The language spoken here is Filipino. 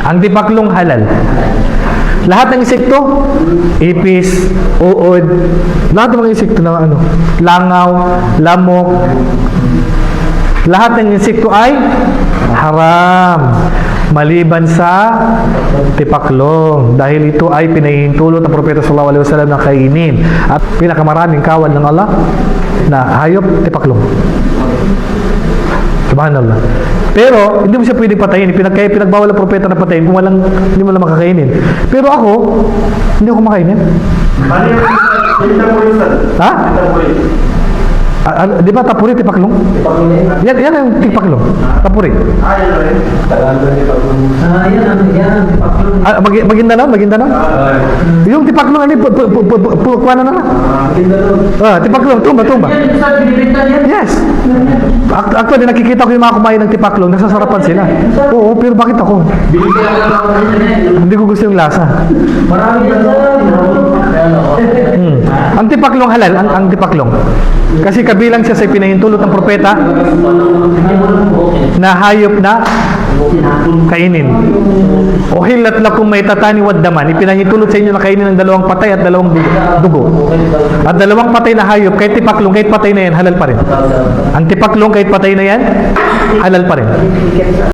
Ang tipaklong halal. Lahat ng insekto, ipis, uod, lahat ng mga insekto na langaw, lamok, lahat ng insekto ay haram maliban sa tipaklong, dahil ito ay pinahihintulot ng Propeta sallallahu alaihi wasallam na kainin, at pinakamaraming kawan ng Allah na hayop, tipaklong. Subhanallah. Pero hindi mo siya pwedeng patayin. Kaya pinagbawal ang propeta na patayin kung hindi mo lang makakainin. Pero ako, hindi ako makainin. Ha? Di ba tapuri, tipaklong? Yan ang tipaklong. Tapuri. Maguindanao? Yung tipaklong, kuha na. Tipaklong, tumba. Yes. Actually, nakikita ko yung mga kumain ng tipaklong, nasasarapan sila. Oo, pero bakit ako? Hindi ko gusto yung lasa. Ang tipaklong halal, ang tipaklong. Kasi kabilang siya sa pinahintulot ng propeta na hayop na kainin. Uhillat lakum maytatani wad daman. Ipinahintulot sa inyo na kainin ng dalawang patay at dalawang dugo. At dalawang patay na hayop, kahit tipaklong, kahit patay na yan, halal pa rin. Ang tipaklong, kahit patay na yan, halal pa rin.